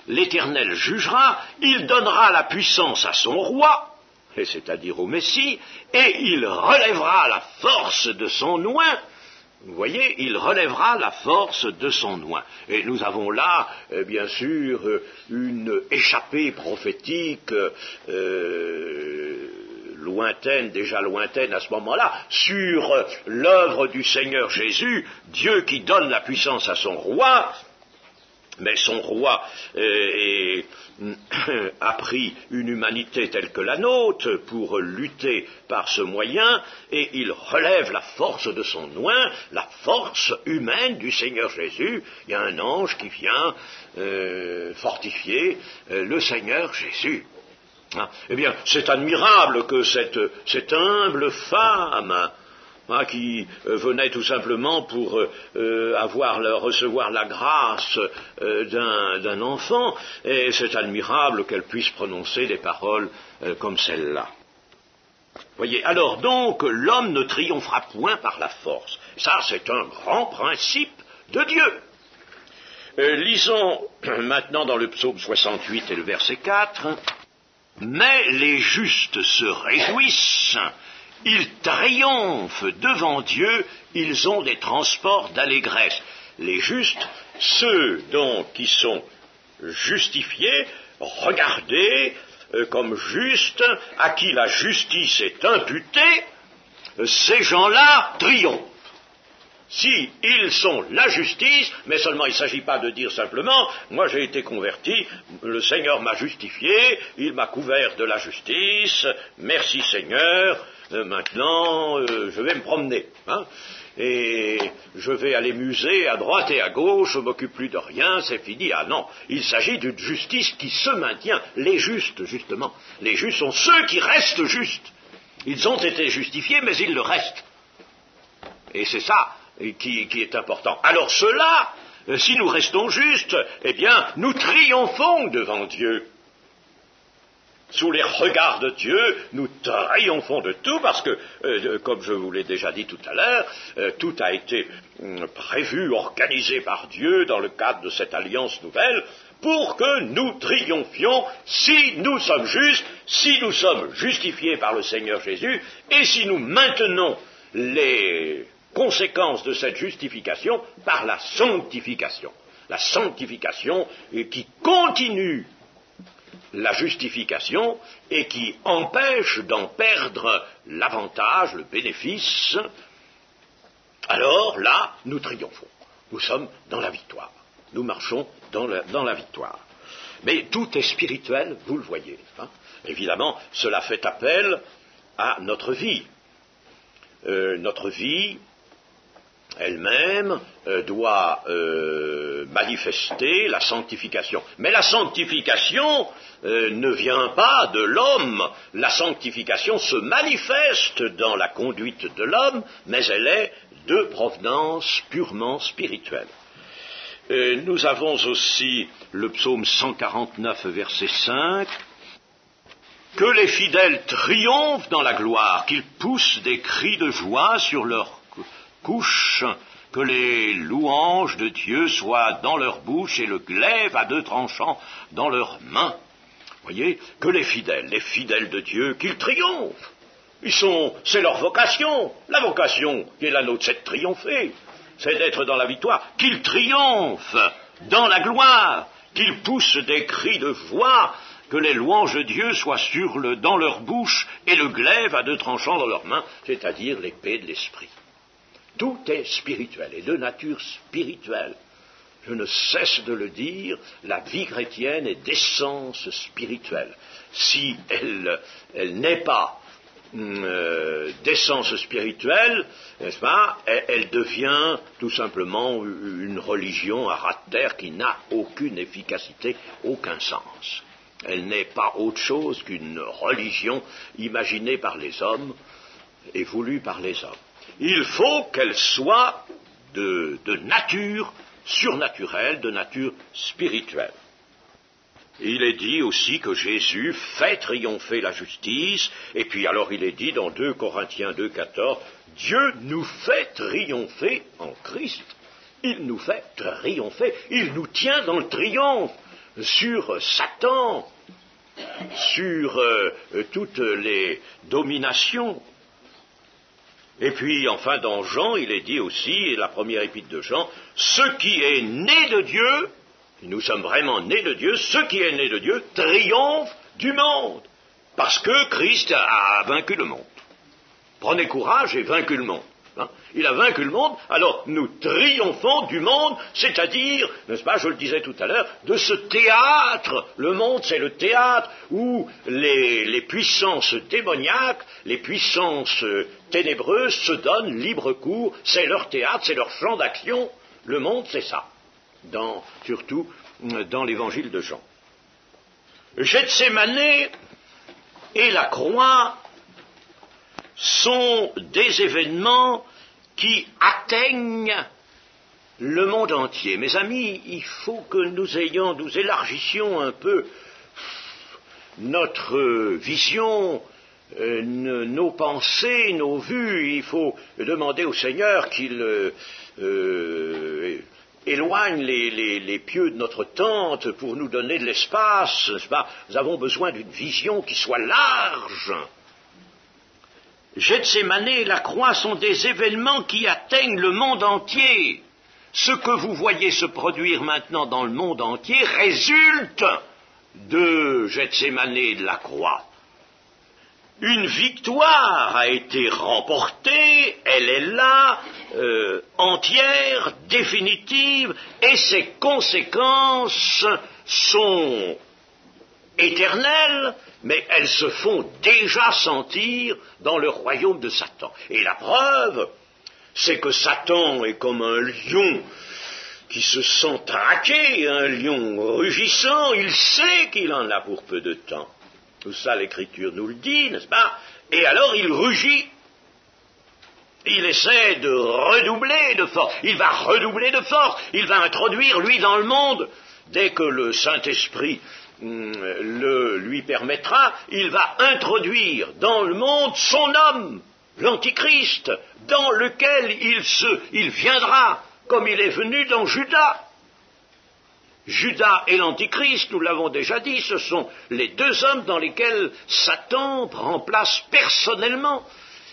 l'Éternel jugera, il donnera la puissance à son roi, et c'est-à-dire au Messie, et il relèvera la force de son oint. Vous voyez, il relèvera la force de son oint. Et nous avons là, bien sûr, une échappée prophétique lointaine, déjà lointaine à ce moment-là, sur l'œuvre du Seigneur Jésus, Dieu qui donne la puissance à son roi, mais son roi a pris une humanité telle que la nôtre pour lutter par ce moyen, et il relève la force de son oint, la force humaine du Seigneur Jésus. Il y a un ange qui vient fortifier le Seigneur Jésus. Eh bien, c'est admirable que cette humble femme qui venait tout simplement pour recevoir la grâce d'un enfant, et c'est admirable qu'elle puisse prononcer des paroles comme celle-là. Voyez, alors donc, l'homme ne triomphera point par la force. Ça, c'est un grand principe de Dieu. Lisons maintenant dans le psaume 68 et le verset 4. « Mais les justes se réjouissent, ils triomphent devant Dieu, ils ont des transports d'allégresse. » Les justes, ceux donc qui sont justifiés, regardés comme justes, à qui la justice est imputée, ces gens-là triomphent. Si ils sont la justice, mais seulement il ne s'agit pas de dire simplement, moi j'ai été converti, le Seigneur m'a justifié, il m'a couvert de la justice, merci Seigneur, maintenant je vais me promener, et je vais aller muser à droite et à gauche, je ne m'occupe plus de rien, c'est fini. Ah non, il s'agit d'une justice qui se maintient, les justes justement. Les justes sont ceux qui restent justes. Ils ont été justifiés, mais ils le restent. Et c'est ça qui est important. Alors cela, si nous restons justes, eh bien, nous triomphons devant Dieu. Sous les regards de Dieu, nous triomphons de tout, parce que, comme je vous l'ai déjà dit tout à l'heure, tout a été prévu, organisé par Dieu dans le cadre de cette alliance nouvelle, pour que nous triomphions si nous sommes justes, si nous sommes justifiés par le Seigneur Jésus, et si nous maintenons les conséquence de cette justification par la sanctification. La sanctification qui continue la justification et qui empêche d'en perdre l'avantage, le bénéfice. Alors là, nous triomphons. Nous sommes dans la victoire. Nous marchons dans la victoire. Mais tout est spirituel, vous le voyez. Évidemment, cela fait appel à notre vie. Notre vie elle-même doit manifester la sanctification. Mais la sanctification ne vient pas de l'homme. La sanctification se manifeste dans la conduite de l'homme, mais elle est de provenance purement spirituelle. Nous avons aussi le psaume 149, verset 5. « Que les fidèles triomphent dans la gloire, qu'ils poussent des cris de joie sur leur couche, que les louanges de Dieu soient dans leur bouche et le glaive à deux tranchants dans leurs mains. » Voyez, que les fidèles de Dieu, qu'ils triomphent. C'est leur vocation. La vocation qui est la nôtre, c'est de triompher, c'est d'être dans la victoire. Qu'ils triomphent dans la gloire, qu'ils poussent des cris de joie, que les louanges de Dieu soient dans leur bouche et le glaive à deux tranchants dans leurs mains, c'est-à-dire l'épée de l'esprit. Tout est spirituel et de nature spirituelle. Je ne cesse de le dire, la vie chrétienne est d'essence spirituelle. Si elle n'est pas d'essence spirituelle, n'est-ce pas, elle devient tout simplement une religion à ras de terre qui n'a aucune efficacité, aucun sens. Elle n'est pas autre chose qu'une religion imaginée par les hommes et voulue par les hommes. Il faut qu'elle soit de nature surnaturelle, de nature spirituelle. Il est dit aussi que Jésus fait triompher la justice, et puis alors il est dit dans 2 Corinthiens 2,14, Dieu nous fait triompher en Christ. Il nous fait triompher, il nous tient dans le triomphe sur Satan, sur toutes les dominations. Et puis, enfin, dans Jean, il est dit aussi, la première épître de Jean, ce qui est né de Dieu, nous sommes vraiment nés de Dieu, ce qui est né de Dieu triomphe du monde, parce que Christ a vaincu le monde. Prenez courage et vaincu le monde. Hein. Il a vaincu le monde, alors nous triomphons du monde, c'est-à-dire, n'est-ce pas, je le disais tout à l'heure, de ce théâtre. Le monde, c'est le théâtre où les puissances démoniaques, les puissances ténébreuses se donnent libre cours, c'est leur théâtre, c'est leur champ d'action. Le monde, c'est ça, surtout dans l'évangile de Jean. Gethsémane et la croix sont des événements qui atteignent le monde entier. Mes amis, il faut que nous élargissions un peu notre vision, nos pensées, nos vues. Il faut demander au Seigneur qu'il éloigne les pieux de notre tente pour nous donner de l'espace, n'est-ce pas ? Nous avons besoin d'une vision qui soit large. Gethsémane et la croix sont des événements qui atteignent le monde entier. Ce que vous voyez se produire maintenant dans le monde entier résulte de Gethsémane et de la croix. Une victoire a été remportée, elle est là, entière, définitive, et ses conséquences sont éternelles, mais elles se font déjà sentir dans le royaume de Satan. Et la preuve, c'est que Satan est comme un lion qui se sent traqué, un lion rugissant, il sait qu'il en a pour peu de temps. Tout ça, l'Écriture nous le dit, n'est-ce pas? Et alors il rugit. Il essaie de redoubler de force. Il va redoubler de force. Il va introduire, lui, dans le monde, dès que le Saint-Esprit lui permettra, il va introduire dans le monde son homme, l'Antichrist, dans lequel il viendra, comme il est venu dans Judas. Judas et l'Antichrist, nous l'avons déjà dit, ce sont les deux hommes dans lesquels Satan prend place personnellement.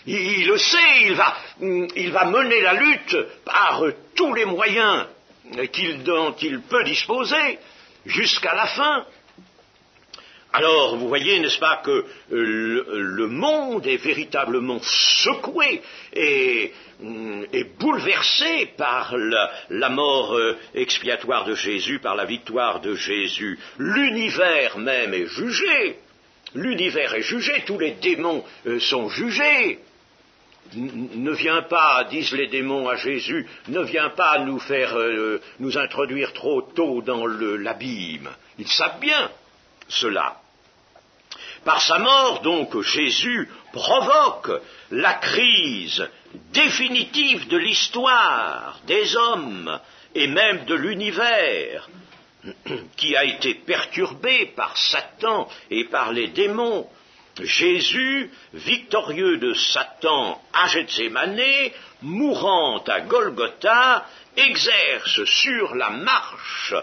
Il le sait, il va mener la lutte par tous les moyens dont il peut disposer jusqu'à la fin. Alors, vous voyez, n'est-ce pas, que le monde est véritablement secoué et bouleversé par la mort expiatoire de Jésus, par la victoire de Jésus. L'univers même est jugé. L'univers est jugé, tous les démons sont jugés. Ne viens pas, disent les démons à Jésus, ne viens pas nous introduire trop tôt dans l'abîme. Ils savent bien cela. Par sa mort, donc, Jésus provoque la crise définitive de l'histoire des hommes et même de l'univers qui a été perturbé par Satan et par les démons. Jésus, victorieux de Satan à Gethsémane, mourant à Golgotha, exerce sur la marche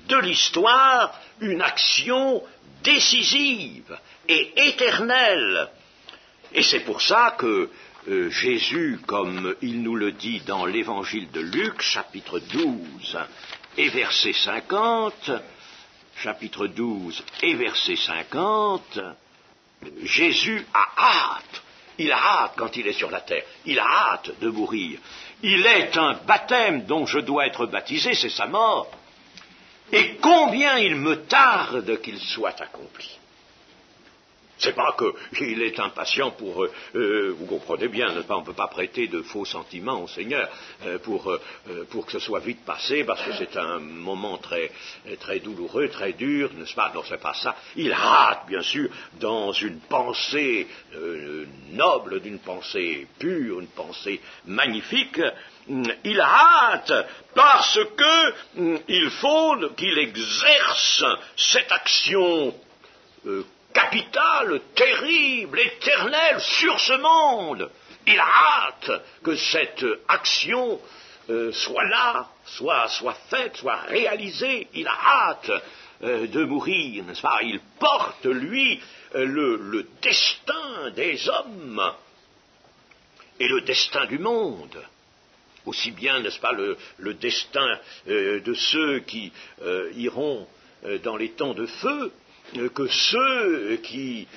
de l'histoire une action décisive et éternelle. Et c'est pour ça que Jésus, comme il nous le dit dans l'évangile de Luc, chapitre 12 et verset 50, chapitre 12 et verset 50, Jésus a hâte Il a hâte quand il est sur la terre. Il a hâte de mourir. Il est un baptême dont je dois être baptisé, c'est sa mort. Et combien il me tarde qu'il soit accompli. C'est pas qu'il est impatient pour... vous comprenez bien, on ne peut pas prêter de faux sentiments au Seigneur pour que ce soit vite passé, parce que c'est un moment très, très douloureux, très dur, n'est-ce pas? Non, c'est pas ça. Il hâte, bien sûr, dans une pensée noble, d'une pensée pure, une pensée magnifique. Il hâte parce que il faut qu'il exerce cette action capitale, terrible, éternelle, sur ce monde. Il a hâte que cette action soit là, soit faite, soit réalisée. Il a hâte de mourir, n'est-ce pas? Il porte, lui, le destin des hommes et le destin du monde. Aussi bien, n'est-ce pas, le destin de ceux qui iront dans les temps de feu, que ceux qui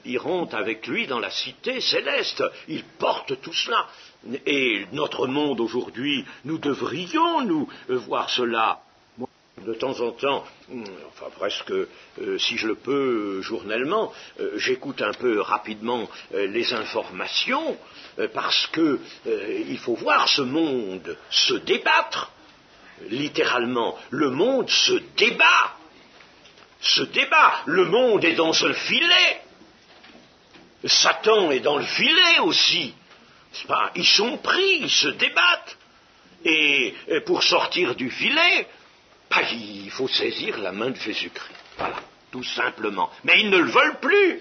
iront avec lui dans la cité céleste. Il porte tout cela. Et notre monde aujourd'hui, nous devrions nous voir cela. Moi, de temps en temps, enfin presque, si je le peux, journellement, j'écoute un peu rapidement les informations, parce que il faut voir ce monde se débattre. Littéralement, le monde se débat. Le monde est dans ce filet. Satan est dans le filet aussi. C'est pas, ils sont pris, ils se débattent. Et pour sortir du filet, il faut saisir la main de Jésus-Christ. Voilà, tout simplement. Mais ils ne le veulent plus.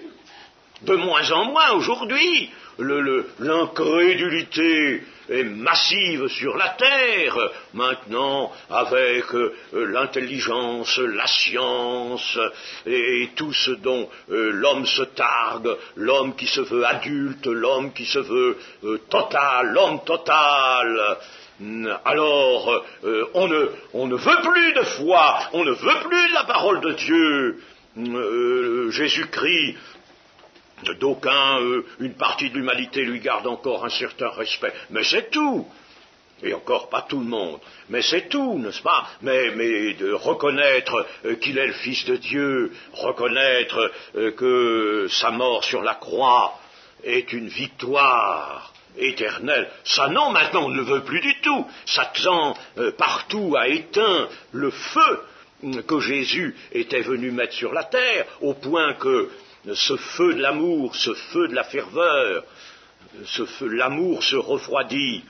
De moins en moins aujourd'hui. L'incrédulité est massive sur la terre, maintenant avec l'intelligence, la science et tout ce dont l'homme se targue, l'homme qui se veut adulte, l'homme qui se veut total, l'homme total. Alors, on ne veut plus de foi, on ne veut plus de la parole de Dieu. Jésus-Christ, d'aucuns, une partie de l'humanité lui garde encore un certain respect, mais c'est tout. Et encore pas tout le monde, mais c'est tout, n'est-ce pas? Mais de reconnaître qu'il est le Fils de Dieu, reconnaître que sa mort sur la croix est une victoire éternelle, ça non, maintenant on ne le veut plus du tout. Satan partout a éteint le feu que Jésus était venu mettre sur la terre, au point que ce feu de l'amour, ce feu de la ferveur, l'amour se refroidit,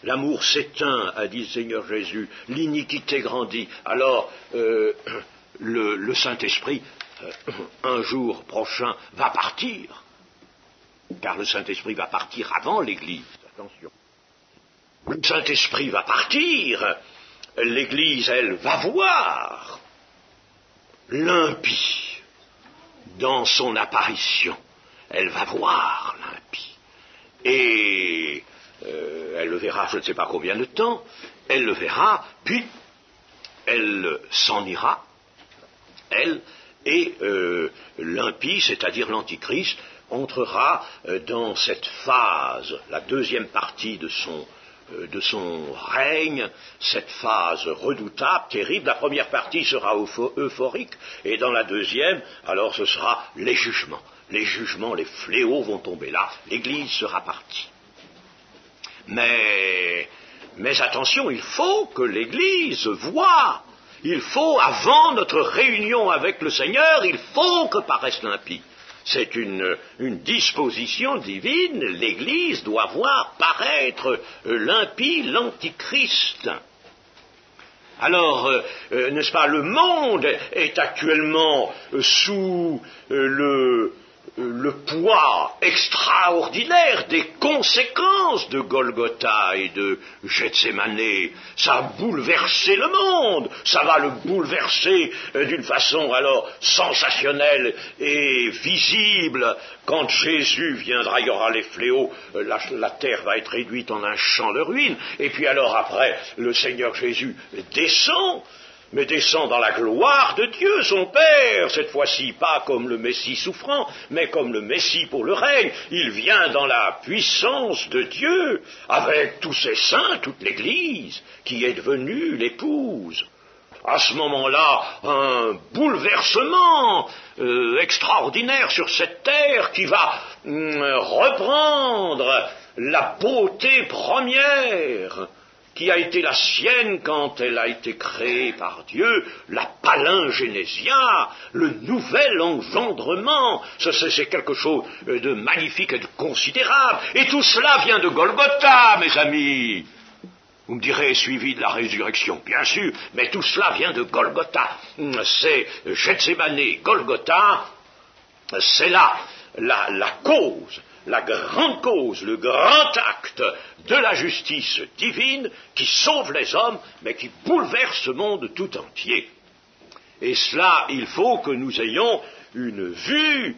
l'amour s'éteint, a dit le Seigneur Jésus, l'iniquité grandit. Alors, le Saint-Esprit, un jour prochain, va partir, car le Saint-Esprit va partir avant l'Église, attention. Le Saint-Esprit va partir, l'Église, elle, va voir l'impie dans son apparition. Elle va voir l'impie. Et elle le verra, je ne sais pas combien de temps, elle le verra, puis elle s'en ira, elle, et l'impie, c'est-à-dire l'Antichrist, entrera dans cette phase, la deuxième partie de son règne, cette phase redoutable, terrible. La première partie sera euphorique, et dans la deuxième, alors ce sera les jugements. Les jugements, les fléaux vont tomber là, l'Église sera partie. Mais attention, il faut que l'Église voie. Il faut, avant notre réunion avec le Seigneur, il faut que paraisse l'impie. C'est une disposition divine, l'Église doit voir paraître l'impie, l'Antichrist. Alors, n'est-ce pas, le monde est actuellement sous le poids extraordinaire des conséquences de Golgotha et de Gethsémanée. Ça a bouleversé le monde, ça va le bouleverser d'une façon alors sensationnelle et visible. Quand Jésus viendra, il y aura les fléaux, la terre va être réduite en un champ de ruines, et puis alors après, le Seigneur Jésus descend mais descend dans la gloire de Dieu, son Père, cette fois-ci pas comme le Messie souffrant, mais comme le Messie pour le règne. Il vient dans la puissance de Dieu, avec tous ses saints, toute l'Église, qui est devenue l'épouse. À ce moment-là, un bouleversement extraordinaire sur cette terre qui va reprendre la beauté première qui a été la sienne quand elle a été créée par Dieu, la palingénésia, le nouvel engendrement. C'est quelque chose de magnifique et de considérable. Et tout cela vient de Golgotha, mes amis. Vous me direz, suivi de la résurrection, bien sûr, mais tout cela vient de Golgotha. C'est Gethsémane, Golgotha, c'est là la cause, la grande cause, le grand acte de la justice divine qui sauve les hommes, mais qui bouleverse ce monde tout entier. Et cela, il faut que nous ayons une vue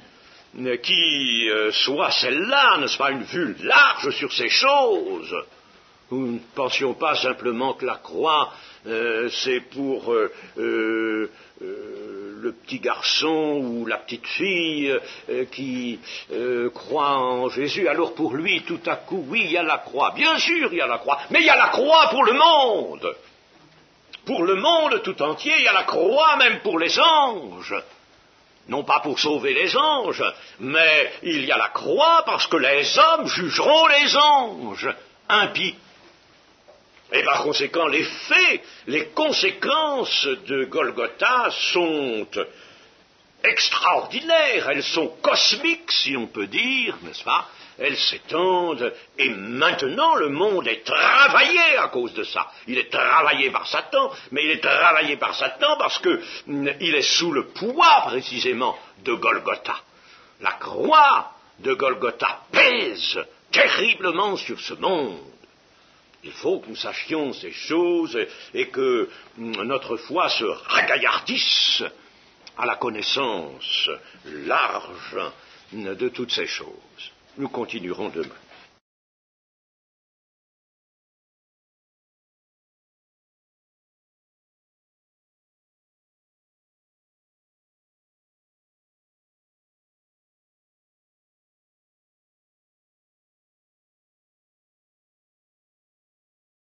qui soit celle-là, n'est-ce pas, une vue large sur ces choses. Nous ne pensions pas simplement que la croix, c'est pour le petit garçon ou la petite fille qui croit en Jésus. Alors pour lui, tout à coup, oui, il y a la croix. Bien sûr, il y a la croix. Mais il y a la croix pour le monde. Pour le monde tout entier, il y a la croix même pour les anges. Non pas pour sauver les anges, mais il y a la croix parce que les hommes jugeront les anges impies. Et par conséquent, les faits, les conséquences de Golgotha sont extraordinaires, elles sont cosmiques, si on peut dire, n'est-ce pas? Elles s'étendent, et maintenant le monde est travaillé à cause de ça. Il est travaillé par Satan, mais il est travaillé par Satan parce qu'il est sous le poids, précisément, de Golgotha. La croix de Golgotha pèse terriblement sur ce monde. Il faut que nous sachions ces choses et que notre foi se ragaillardisse à la connaissance large de toutes ces choses. Nous continuerons demain.